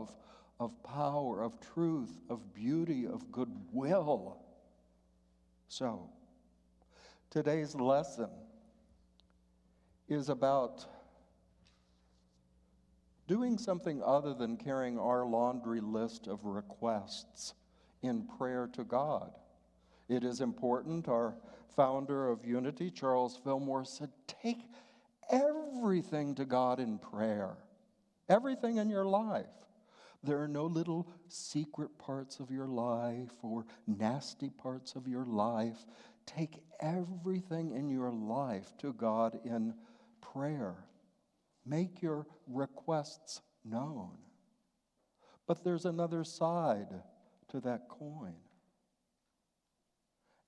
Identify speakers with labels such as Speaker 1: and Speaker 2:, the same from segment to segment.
Speaker 1: love, of power, of truth, of beauty, of goodwill. So, today's lesson is about doing something other than carrying our laundry list of requests in prayer to God. It is important. Our founder of Unity, Charles Fillmore, said, take everything to God in prayer. Everything in your life. There are no little secret parts of your life or nasty parts of your life. Take everything in your life to God in prayer. Make your requests known. But there's another side to that coin.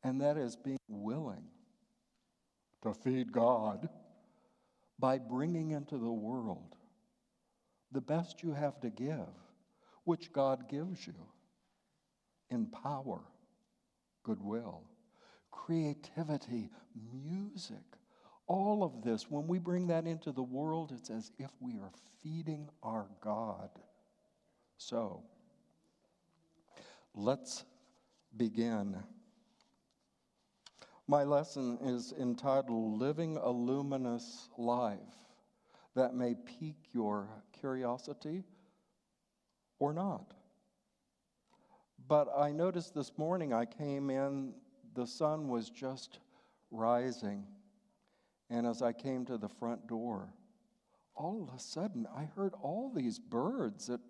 Speaker 1: And that is being willing to feed God by bringing into the world the best you have to give, which God gives you in power, goodwill, creativity, music. All of this, when we bring that into the world, it's as if we are feeding our God. So, let's begin. My lesson is entitled, Living a Luminous Life. That may pique your curiosity or not. But I noticed this morning I came in, the sun was just rising. And as I came to the front door, all of a sudden I heard all these birds that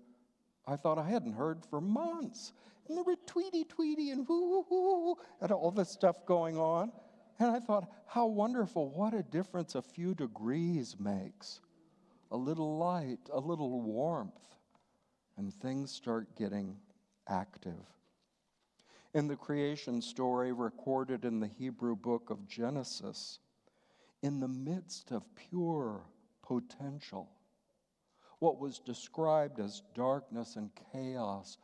Speaker 1: I thought I hadn't heard for months. And they were tweety and whoo, and all this stuff going on. And I thought, how wonderful, what a difference a few degrees makes. A little light, a little warmth, and things start getting active. In the creation story recorded in the Hebrew book of Genesis, in the midst of pure potential, what was described as darkness and chaos,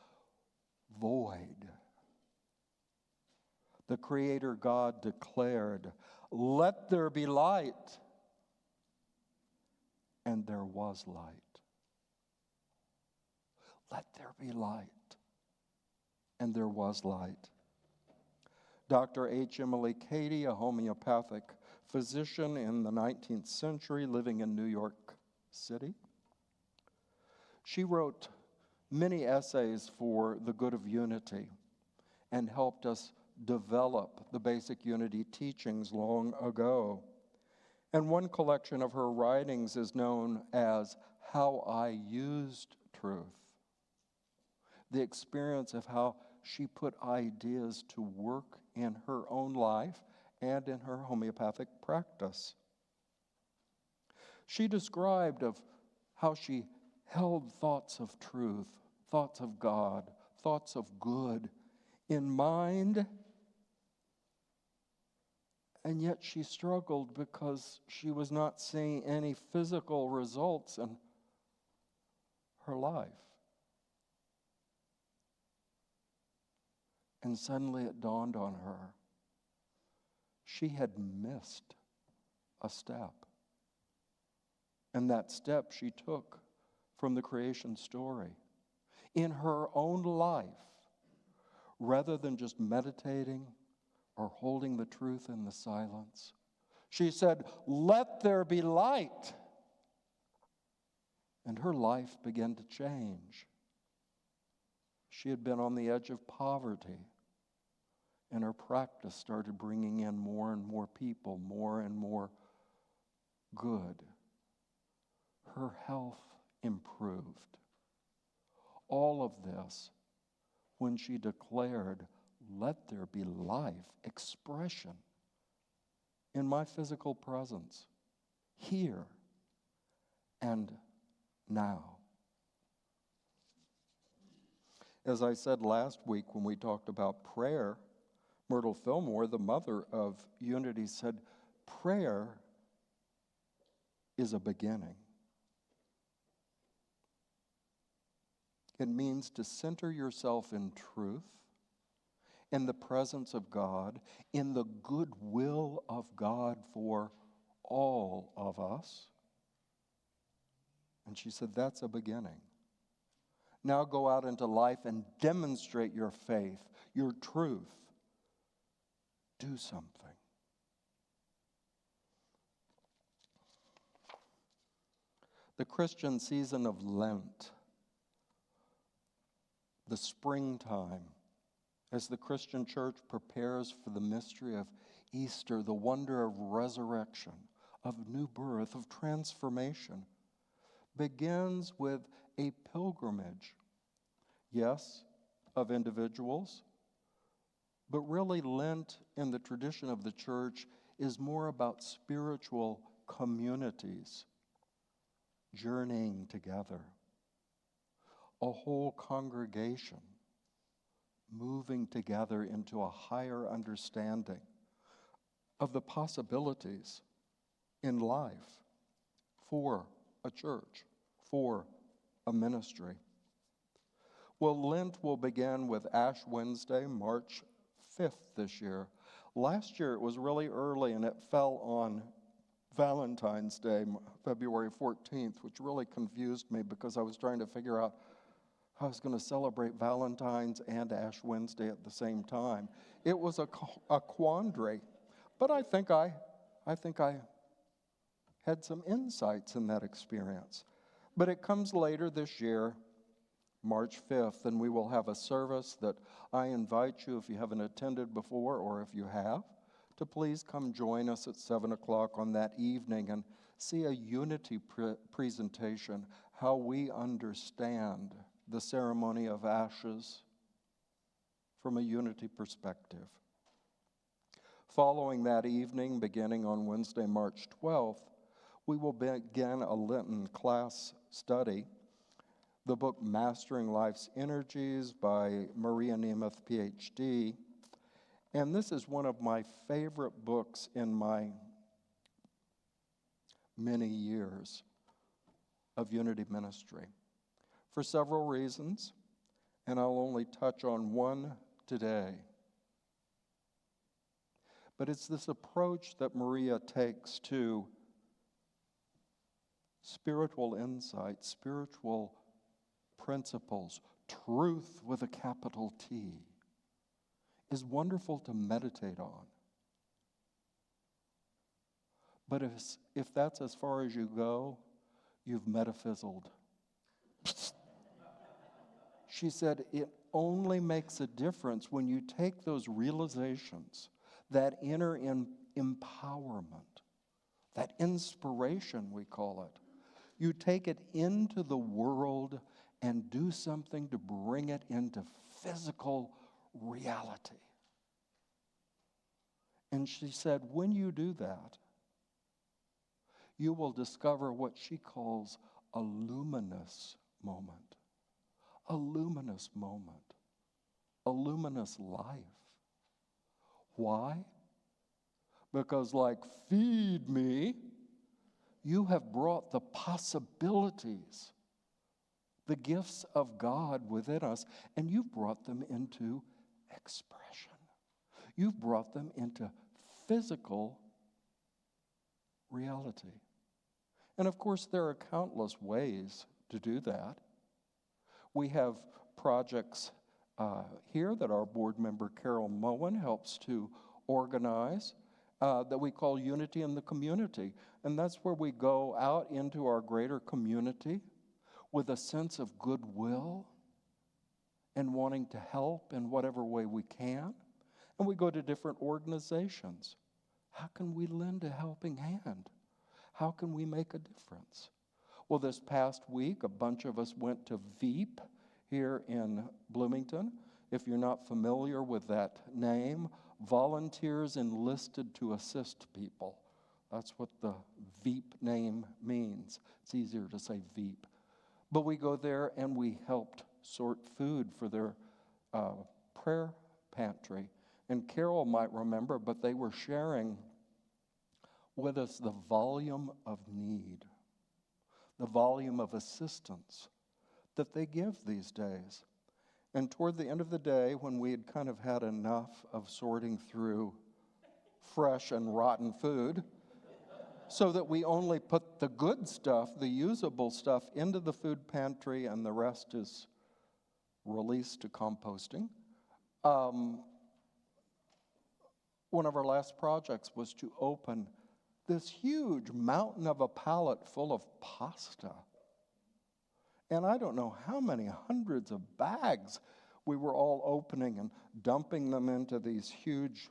Speaker 1: void, the Creator God declared, "Let there be light." And there was light. Let there be light. And there was light. Dr. H. Emily Cady, a homeopathic physician in the 19th century living in New York City, she wrote many essays for the good of unity and helped us develop the basic unity teachings long ago. And one collection of her writings is known as How I Used Truth. The experience of how she put ideas to work in her own life and in her homeopathic practice. She described of how she held thoughts of truth, thoughts of God, thoughts of good in mind, and yet she struggled because she was not seeing any physical results in her life. And suddenly it dawned on her. She had missed a step. And that step she took from the creation story in her own life, rather than just meditating or holding the truth in the silence. She said, "Let there be light." And her life began to change. She had been on the edge of poverty, and her practice started bringing in more and more people, more and more good. Her health improved. All of this when she declared, "Let there be life, expression in my physical presence, here and now." As I said last week when we talked about prayer, Myrtle Fillmore, the mother of Unity, said, prayer is a beginning. It means to center yourself in truth, in the presence of God, in the goodwill of God for all of us. And she said, that's a beginning. Now go out into life and demonstrate your faith, your truth. Do something. The Christian season of Lent, the springtime, as the Christian church prepares for the mystery of Easter, the wonder of resurrection, of new birth, of transformation, begins with a pilgrimage, yes, of individuals, but really Lent in the tradition of the church is more about spiritual communities journeying together, a whole congregation moving together into a higher understanding of the possibilities in life for a church, for a ministry. Well, Lent will begin with Ash Wednesday, March 5th this year. Last year it was really early and it fell on Valentine's Day, February 14th, which really confused me because I was trying to figure out how I was going to celebrate Valentine's and Ash Wednesday at the same time. It was a quandary, but I think I had some insights in that experience. But it comes later this year, March 5th, and we will have a service that I invite you, if you haven't attended before or if you have, to please come join us at 7 o'clock on that evening and see a unity presentation, how we understand the ceremony of ashes from a unity perspective. Following that evening, beginning on Wednesday, March 12th, we will begin a Lenten class study, the book Mastering Life's Energies by Maria Nemeth, PhD. And this is one of my favorite books in my many years of unity ministry for several reasons, and I'll only touch on one today. But it's this approach that Maria takes to spiritual insight, spiritual principles, truth with a capital T, is wonderful to meditate on. But if that's as far as you go, you've metafizzled. She said it only makes a difference when you take those realizations, that inner empowerment, that inspiration, we call it. You take it into the world and do something to bring it into physical reality. And she said, when you do that, you will discover what she calls a luminous moment. A luminous moment. A luminous life. Why? Because like feed me, you have brought the possibilities, the gifts of God within us, and you've brought them into expression. You've brought them into physical reality. And of course, there are countless ways to do that. We have projects here that our board member Carol Moen helps to organize that we call Unity in the Community. And that's where we go out into our greater community with a sense of goodwill and wanting to help in whatever way we can. And we go to different organizations. How can we lend a helping hand? How can we make a difference? Well, this past week, a bunch of us went to VEEP here in Bloomington. If you're not familiar with that name, Volunteers Enlisted to Assist People. That's what the VEEP name means. It's easier to say VEEP. But we go there and we helped sort food for their prayer pantry. And Carol might remember, but they were sharing with us the volume of need, the volume of assistance that they give these days. And toward the end of the day, when we had kind of had enough of sorting through fresh and rotten food, so that we only put the good stuff, the usable stuff, into the food pantry, and the rest is released to composting. One of our last projects was to open this huge mountain of a pallet full of pasta. And I don't know how many hundreds of bags we were all opening and dumping them into these huge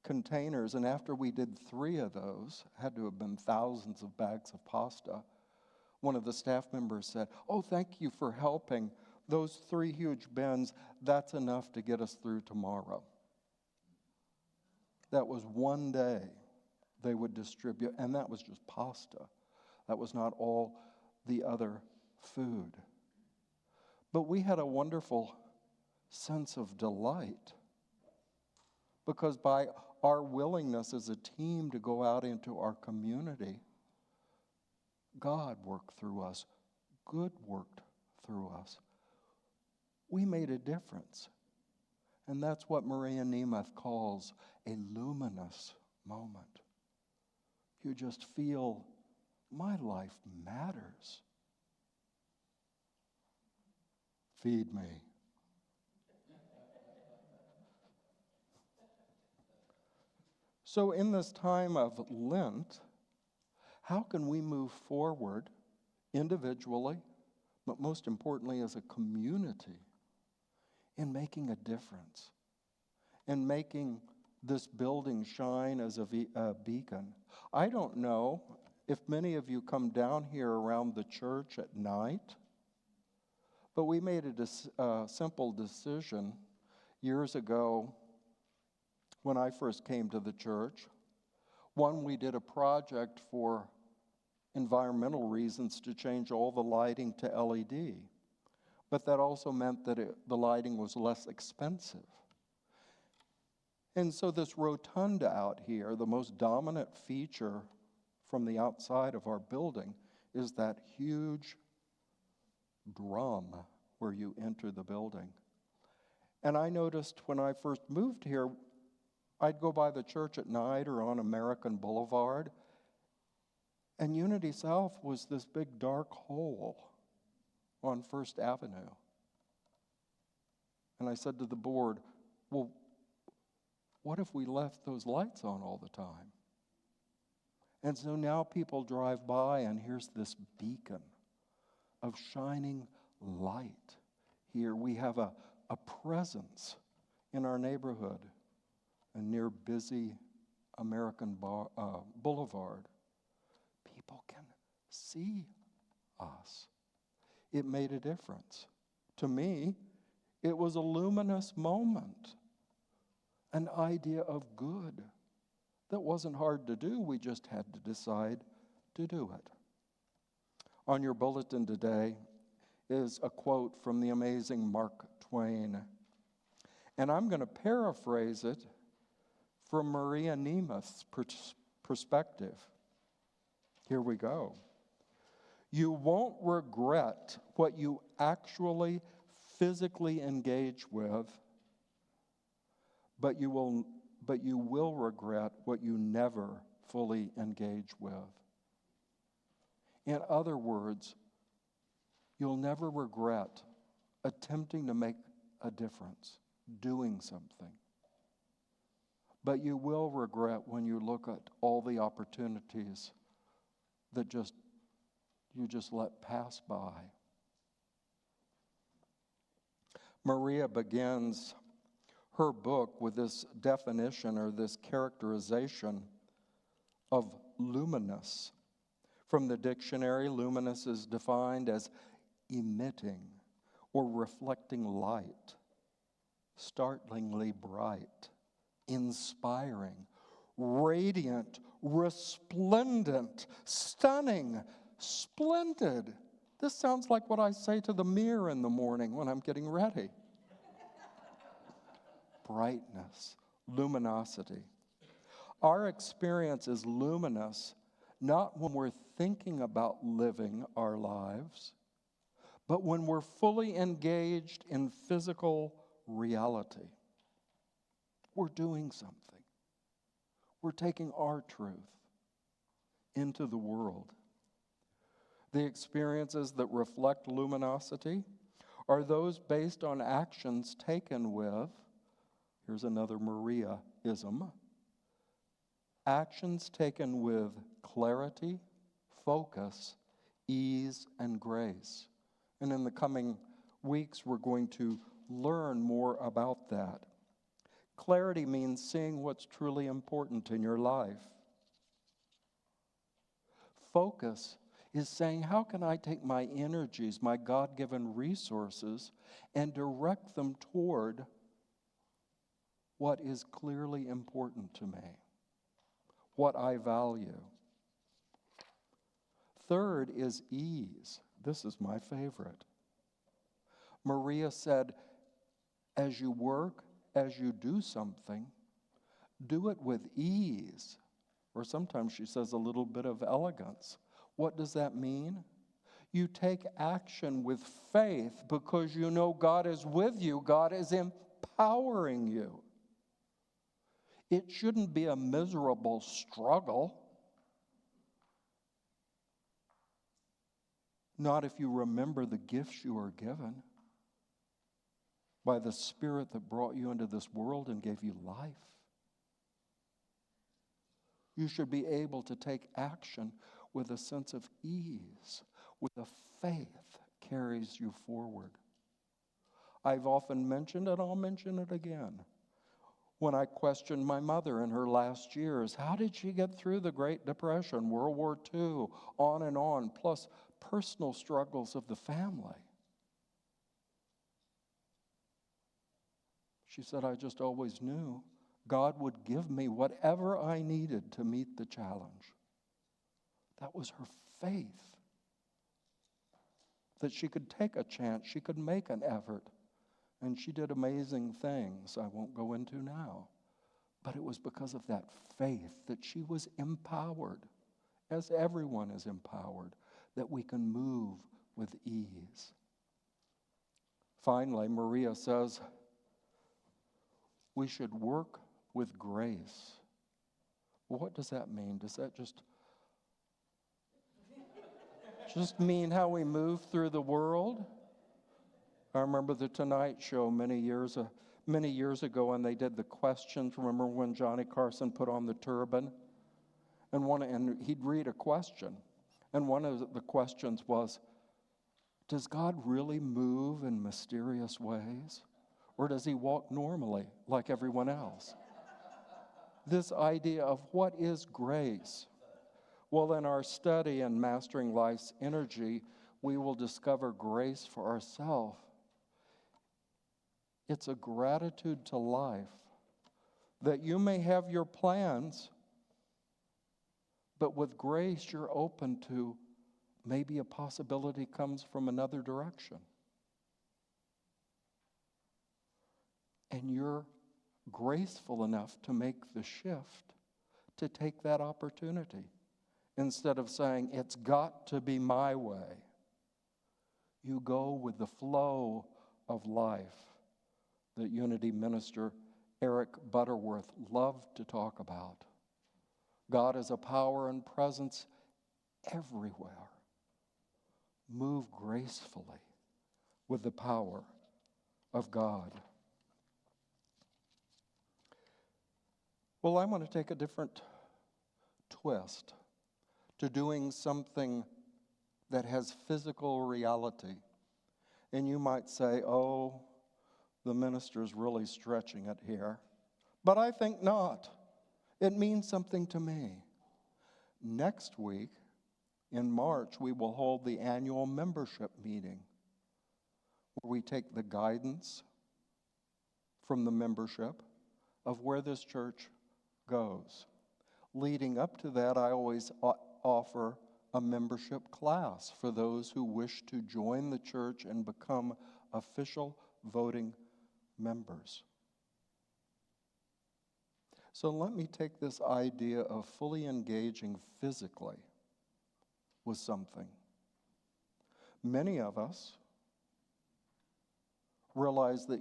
Speaker 1: containers. And after we did 3 of those, had to have been thousands of bags of pasta, one of the staff members said, "Oh, thank you for helping. Those 3 huge bins, that's enough to get us through tomorrow." That was one day they would distribute, and that was just pasta. That was not all the other food. But we had a wonderful sense of delight because by our willingness as a team to go out into our community, God worked through us, good worked through us. We made a difference. And that's what Maria Nemeth calls a luminous moment. You just feel, my life matters. Feed me. So in this time of Lent, how can we move forward individually, but most importantly as a community, in making a difference, in making this building shine as a beacon? I don't know if many of you come down here around the church at night, but we made a simple decision years ago when I first came to the church. One, we did a project for environmental reasons to change all the lighting to LED. But that also meant that the lighting was less expensive. And so this rotunda out here, the most dominant feature from the outside of our building, is that huge drum where you enter the building. And I noticed when I first moved here, I'd go by the church at night or on American Boulevard, and Unity South was this big dark hole on First Avenue. And I said to the board, well, what if we left those lights on all the time? And so now people drive by and here's this beacon of shining light here. We have a presence in our neighborhood and near busy American Boulevard. People can see us. It made a difference. To me, it was a luminous moment, an idea of good that wasn't hard to do. We just had to decide to do it. On your bulletin today is a quote from the amazing Mark Twain. And I'm going to paraphrase it from Maria Nemeth's perspective. Here we go. You won't regret what you actually physically engage with, but you will regret what you never fully engage with. In other words, you'll never regret attempting to make a difference, doing something. But you will regret when you look at all the opportunities that you just let pass by. Maria begins her book with this definition or this characterization of luminous. From the dictionary, luminous is defined as emitting or reflecting light, startlingly bright, inspiring, radiant, resplendent, stunning, splendid. This sounds like what I say to the mirror in the morning when I'm getting ready. Brightness, luminosity. Our experience is luminous not when we're thinking about living our lives, but when we're fully engaged in physical reality. We're doing something. We're taking our truth into the world. The experiences that reflect luminosity Are those based on actions taken with, here's another Maria-ism, actions taken with clarity, focus, ease, and grace. And in the coming weeks, we're going to learn more about that. Clarity means seeing what's truly important in your life. Focus is saying, how can I take my energies, my God-given resources, and direct them toward what is clearly important to me, what I value. Third is ease. This is my favorite. Maria said, as you work, as you do something, do it with ease. Or sometimes she says a little bit of elegance. What does that mean? You take action with faith because you know God is with you. God is empowering you. It shouldn't be a miserable struggle. Not if you remember the gifts you are given by the Spirit that brought you into this world and gave you life. You should be able to take action with a sense of ease, with a faith carries you forward. I've often mentioned, and I'll mention it again, when I questioned my mother in her last years, how did she get through the Great Depression, World War II, on, plus personal struggles of the family? She said, I just always knew God would give me whatever I needed to meet the challenge. That was her faith. That she could take a chance, she could make an effort. And she did amazing things I won't go into now. But it was because of that faith that she was empowered, as everyone is empowered, that we can move with ease. Finally, Maria says, we should work with grace. Well, what does that mean? Does that just mean how we move through the world? I remember the Tonight Show many years ago, and they did the questions. Remember when Johnny Carson put on the turban? And he'd read a question. And one of the questions was, does God really move in mysterious ways? Or does he walk normally like everyone else? This idea of what is grace? Well, in our study in Mastering Life's Energy, we will discover grace for ourselves. It's a gratitude to life that you may have your plans, but with grace you're open to maybe a possibility comes from another direction. And you're graceful enough to make the shift to take that opportunity. Instead of saying, it's got to be my way, you go with the flow of life that Unity Minister Eric Butterworth loved to talk about. God is a power and presence everywhere. Move gracefully with the power of God. Well, I want to take a different twist to doing something that has physical reality. And you might say, oh, the minister's really stretching it here. But I think not. It means something to me. Next week, in March, we will hold the annual membership meeting, where we take the guidance from the membership of where this church goes. Leading up to that, I always offer a membership class for those who wish to join the church and become official voting members. So let me take this idea of fully engaging physically with something. Many of us realize that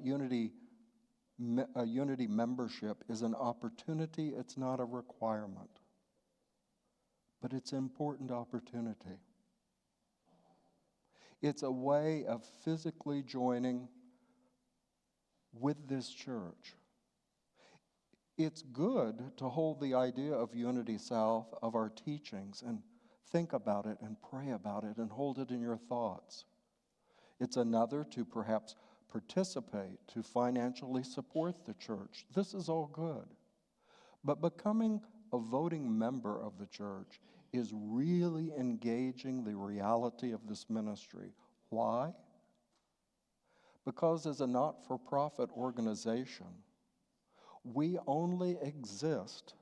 Speaker 1: a unity membership is an opportunity, it's not a requirement. But it's an important opportunity. It's a way of physically joining with this church. It's good to hold the idea of Unity South, of our teachings, and think about it and pray about it and hold it in your thoughts. It's another to perhaps participate, to financially support the church. This is all good. But becoming a voting member of the church is really engaging the reality of this ministry. Why? Because as a not-for-profit organization, we only exist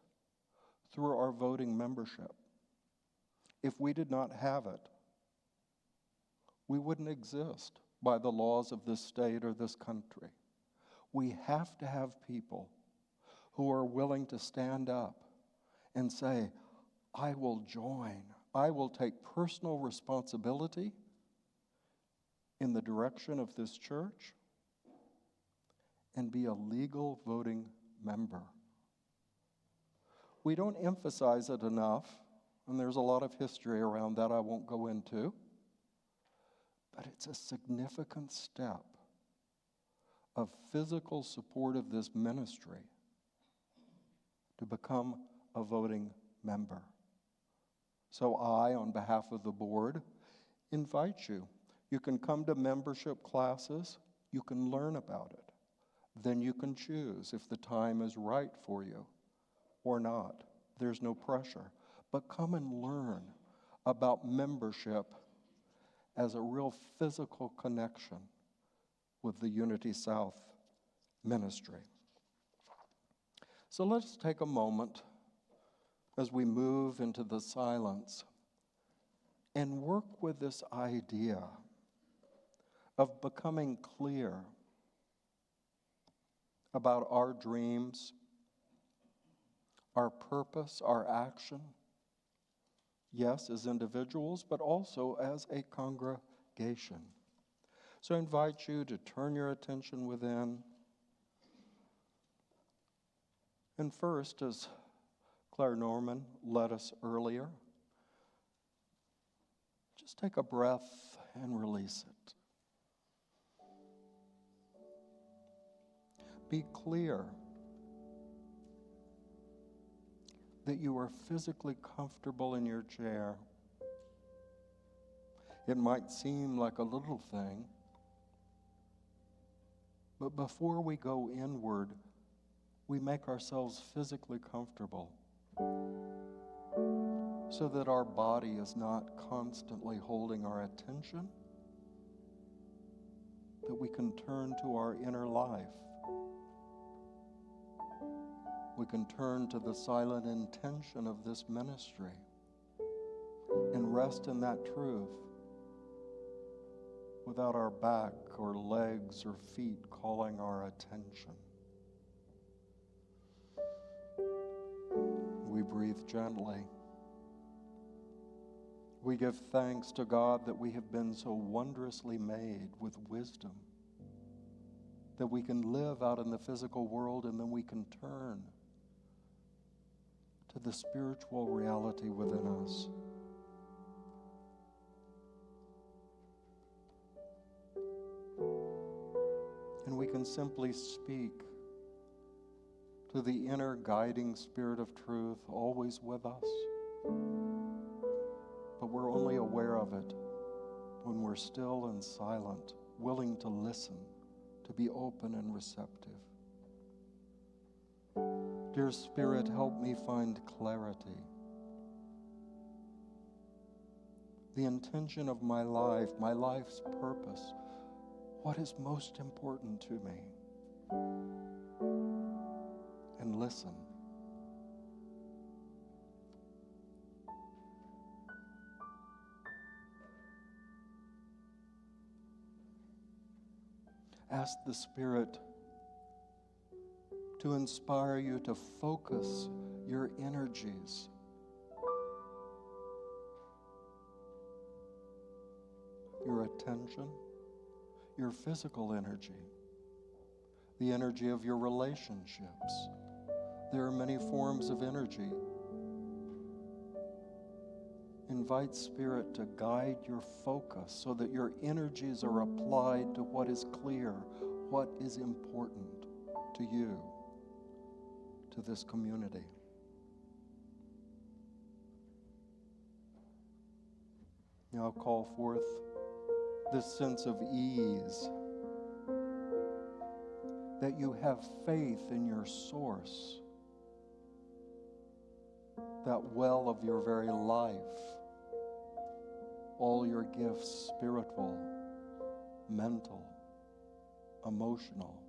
Speaker 1: through our voting membership. If we did not have it, we wouldn't exist by the laws of this state or this country. We have to have people who are willing to stand up and say, I will join. I will take personal responsibility in the direction of this church and be a legal voting member. We don't emphasize it enough, and there's a lot of history around that I won't go into, but it's a significant step of physical support of this ministry to become a voting member. So I, on behalf of the board, invite you. You can come to membership classes. You can learn about it. Then you can choose if the time is right for you or not. There's no pressure. But come and learn about membership as a real physical connection with the Unity South ministry. So let's take a moment as we move into the silence and work with this idea of becoming clear about our dreams, our purpose, our action, yes, as individuals, but also as a congregation. So I invite you to turn your attention within. And first, as Claire Norman led us earlier, just take a breath and release it. Be clear that you are physically comfortable in your chair. It might seem like a little thing, but before we go inward, we make ourselves physically comfortable so that our body is not constantly holding our attention, that we can turn to our inner life. We can turn to the silent intention of this ministry and rest in that truth without our back or legs or feet calling our attention. We breathe gently. We give thanks to God that we have been so wondrously made with wisdom, that we can live out in the physical world and then we can turn to the spiritual reality within us. And we can simply speak to the inner guiding spirit of truth always with us. But we're only aware of it when we're still and silent, willing to listen, to be open and receptive. Dear Spirit, help me find clarity. The intention of my life, my life's purpose, what is most important to me. And listen. Ask the Spirit to inspire you to focus your energies your attention, your physical energy, the energy of your relationships. There are many forms of energy. Invite Spirit to guide your focus so that your energies are applied to what is clear, what is important to you, to this community. Now call forth this sense of ease, that you have faith in your source, that well of your very life, all your gifts, spiritual, mental, emotional,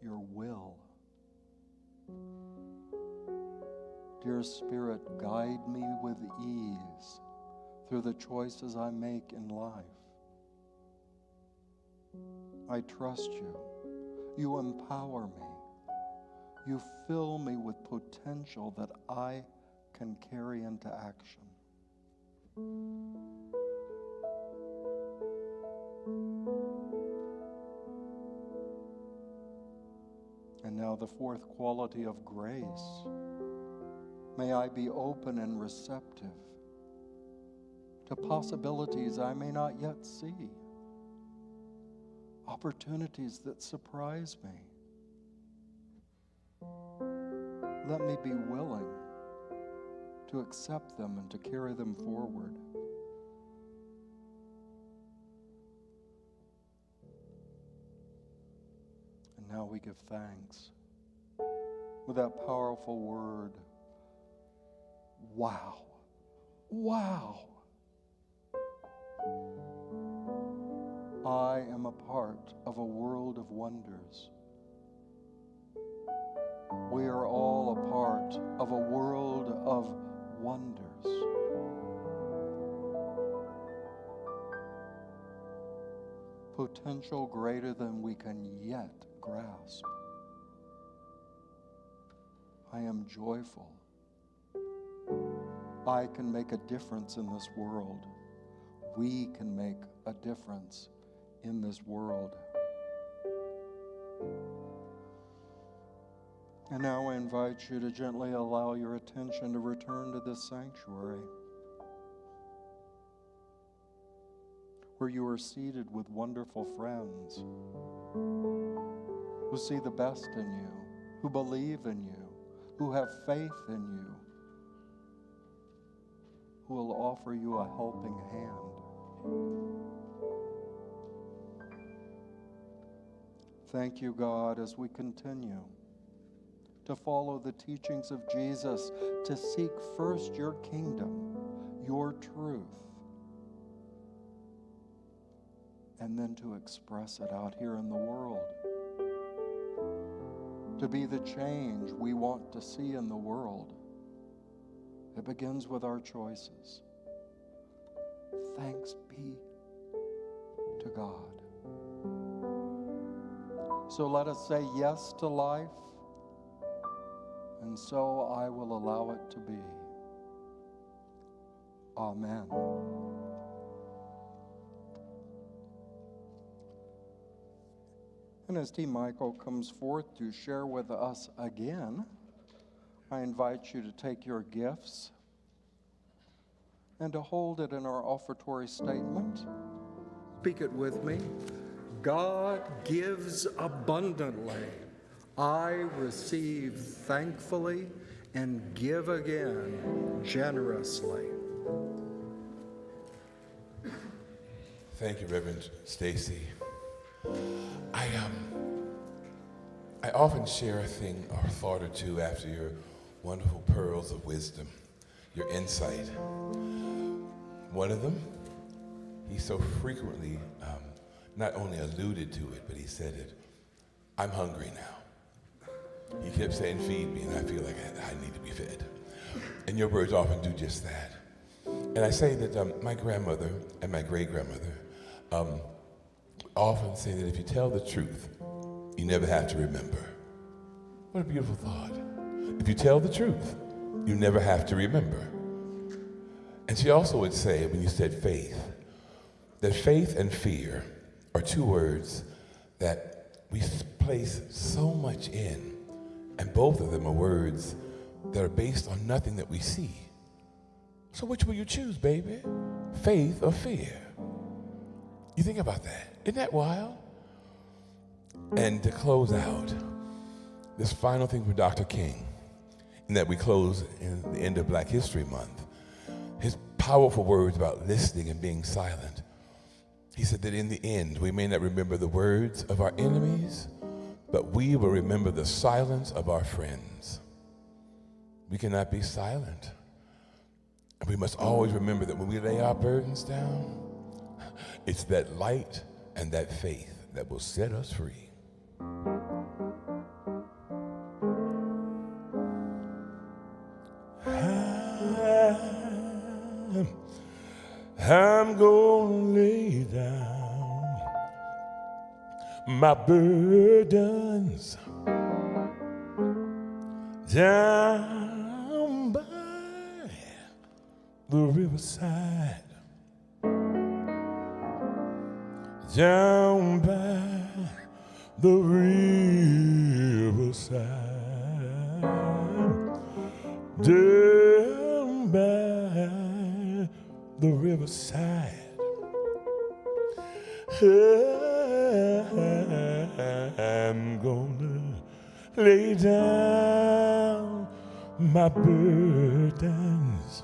Speaker 1: your will. Dear Spirit, guide me with ease through the choices I make in life. I trust you. You empower me. You fill me with potential that I can carry into action. And now the fourth quality of grace. May I be open and receptive to possibilities I may not yet see, opportunities that surprise me. Let me be willing to accept them and to carry them forward. And now we give thanks with that powerful word, wow, wow. I am a part of a world of wonders. We are all a part of a world of wonders. Potential greater than we can yet grasp. I am joyful. I can make a difference in this world. We can make a difference in this world. And now I invite you to gently allow your attention to return to this sanctuary, where you are seated with wonderful friends who see the best in you, who believe in you, who have faith in you, who will offer you a helping hand. Thank you, God, as we continue to follow the teachings of Jesus, to seek first your kingdom, your truth, and then to express it out here in the world, to be the change we want to see in the world. It begins with our choices. Thanks be to God. So let us say yes to life, and so I will allow it to be. Amen. And as T. Michael comes forth to share with us again, I invite you to take your gifts and to hold it in our offertory statement. Speak it with me. God gives abundantly. I receive thankfully and give again generously.
Speaker 2: Thank you, Reverend Stacey. I often share a thing or a thought or two after your wonderful pearls of wisdom, your insight. One of them, he so frequently not only alluded to it, but he said it, I'm hungry now. He kept saying, feed me, and I feel like I need to be fed. And your words often do just that. And I say that my grandmother and my great-grandmother often say that if you tell the truth, you never have to remember. What a beautiful thought. If you tell the truth, you never have to remember. And she also would say, when you said faith, that faith and fear are two words that we place so much in, and both of them are words that are based on nothing that we see. So which will you choose, baby? Faith or fear? You think about that. Isn't that wild? And to close out, this final thing for Dr. King, and that we close in the end of Black History Month, his powerful words about listening and being silent. He said that in the end, we may not remember the words of our enemies, but we will remember the silence of our friends. We cannot be silent. And we must always remember that when we lay our burdens down, it's that light and that faith that will set us free. I'm gonna lay down my burdens down by the riverside, down by the riverside, down by the riverside. I'm gonna lay down my burdens.